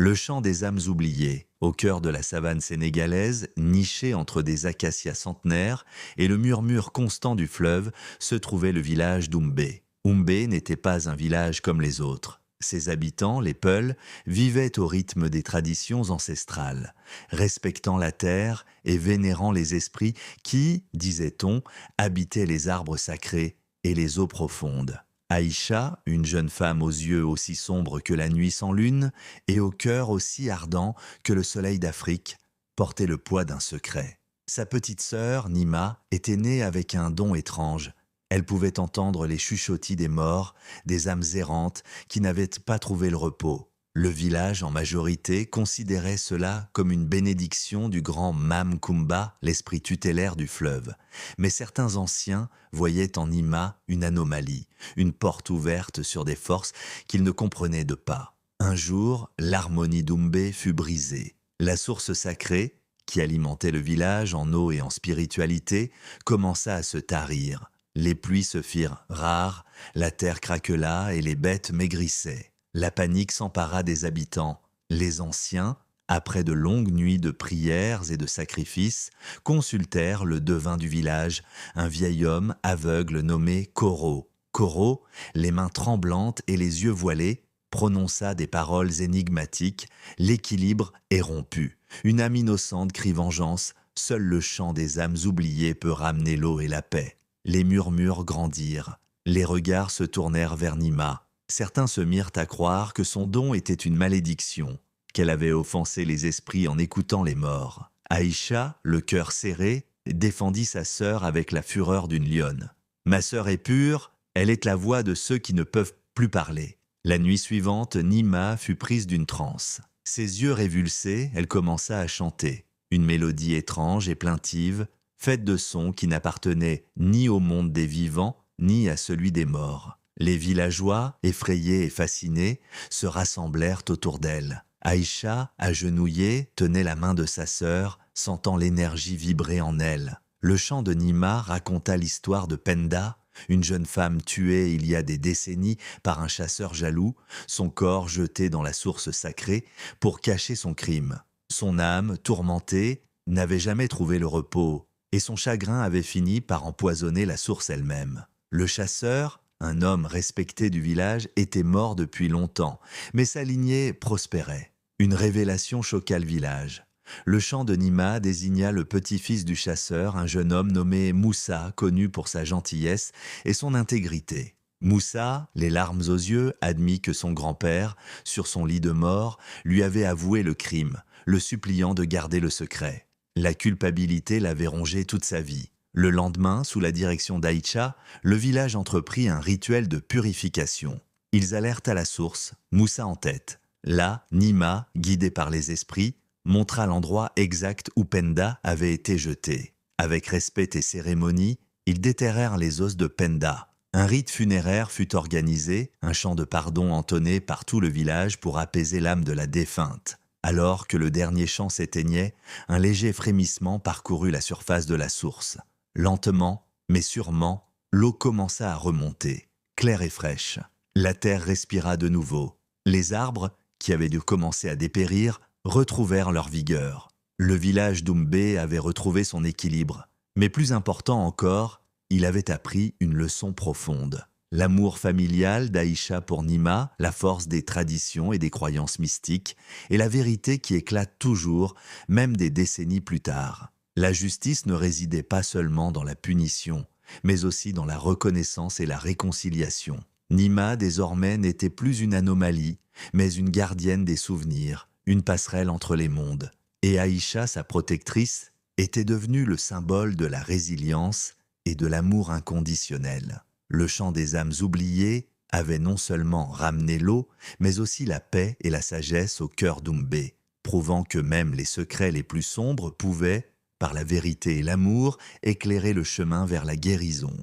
Le chant des âmes oubliées, au cœur de la savane sénégalaise, niché entre des acacias centenaires et le murmure constant du fleuve, se trouvait le village d'Oumbé. Oumbé n'était pas un village comme les autres. Ses habitants, les Peuls, vivaient au rythme des traditions ancestrales, respectant la terre et vénérant les esprits qui, disait-on, habitaient les arbres sacrés et les eaux profondes. Aïcha, une jeune femme aux yeux aussi sombres que la nuit sans lune et au cœur aussi ardent que le soleil d'Afrique, portait le poids d'un secret. Sa petite sœur, Nima, était née avec un don étrange. Elle pouvait entendre les chuchotis des morts, des âmes errantes qui n'avaient pas trouvé le repos. Le village, en majorité, considérait cela comme une bénédiction du grand Mam Kumba, l'esprit tutélaire du fleuve. Mais certains anciens voyaient en Nima une anomalie, une porte ouverte sur des forces qu'ils ne comprenaient de pas. Un jour, l'harmonie d'Oumbé fut brisée. La source sacrée, qui alimentait le village en eau et en spiritualité, commença à se tarir. Les pluies se firent rares, la terre craquela et les bêtes maigrissaient. La panique s'empara des habitants. Les anciens, après de longues nuits de prières et de sacrifices, consultèrent le devin du village, un vieil homme aveugle nommé Koro. Koro, les mains tremblantes et les yeux voilés, prononça des paroles énigmatiques. L'équilibre est rompu. Une âme innocente crie vengeance. Seul le chant des âmes oubliées peut ramener l'eau et la paix. Les murmures grandirent. Les regards se tournèrent vers Nima. Certains se mirent à croire que son don était une malédiction, qu'elle avait offensé les esprits en écoutant les morts. Aïcha, le cœur serré, défendit sa sœur avec la fureur d'une lionne. « Ma sœur est pure, elle est la voix de ceux qui ne peuvent plus parler. » La nuit suivante, Nima fut prise d'une transe. Ses yeux révulsés, elle commença à chanter. Une mélodie étrange et plaintive, faite de sons qui n'appartenaient ni au monde des vivants, ni à celui des morts. Les villageois, effrayés et fascinés, se rassemblèrent autour d'elle. Aïcha, agenouillée, tenait la main de sa sœur, sentant l'énergie vibrer en elle. Le chant de Nima raconta l'histoire de Penda, une jeune femme tuée il y a des décennies par un chasseur jaloux, son corps jeté dans la source sacrée pour cacher son crime. Son âme, tourmentée, n'avait jamais trouvé le repos, et son chagrin avait fini par empoisonner la source elle-même. Le chasseur, un homme respecté du village, était mort depuis longtemps, mais sa lignée prospérait. Une révélation choqua le village. Le chant de Nima désigna le petit-fils du chasseur, un jeune homme nommé Moussa, connu pour sa gentillesse et son intégrité. Moussa, les larmes aux yeux, admit que son grand-père, sur son lit de mort, lui avait avoué le crime, le suppliant de garder le secret. La culpabilité l'avait rongé toute sa vie. Le lendemain, sous la direction d'Aïcha, le village entreprit un rituel de purification. Ils allèrent à la source, Moussa en tête. Là, Nima, guidé par les esprits, montra l'endroit exact où Penda avait été jeté. Avec respect et cérémonie, ils déterrèrent les os de Penda. Un rite funéraire fut organisé, un chant de pardon entonné par tout le village pour apaiser l'âme de la défunte. Alors que le dernier chant s'éteignait, un léger frémissement parcourut la surface de la source. Lentement, mais sûrement, l'eau commença à remonter, claire et fraîche. La terre respira de nouveau. Les arbres, qui avaient dû commencer à dépérir, retrouvèrent leur vigueur. Le village d'Oumbé avait retrouvé son équilibre. Mais plus important encore, il avait appris une leçon profonde. L'amour familial d'Aïcha pour Nima, la force des traditions et des croyances mystiques, et la vérité qui éclate toujours, même des décennies plus tard. La justice ne résidait pas seulement dans la punition, mais aussi dans la reconnaissance et la réconciliation. Nima, désormais, n'était plus une anomalie, mais une gardienne des souvenirs, une passerelle entre les mondes. Et Aïcha, sa protectrice, était devenue le symbole de la résilience et de l'amour inconditionnel. Le chant des âmes oubliées avait non seulement ramené l'eau, mais aussi la paix et la sagesse au cœur d'Oumbé, prouvant que même les secrets les plus sombres pouvaient, par la vérité et l'amour, éclairer le chemin vers la guérison.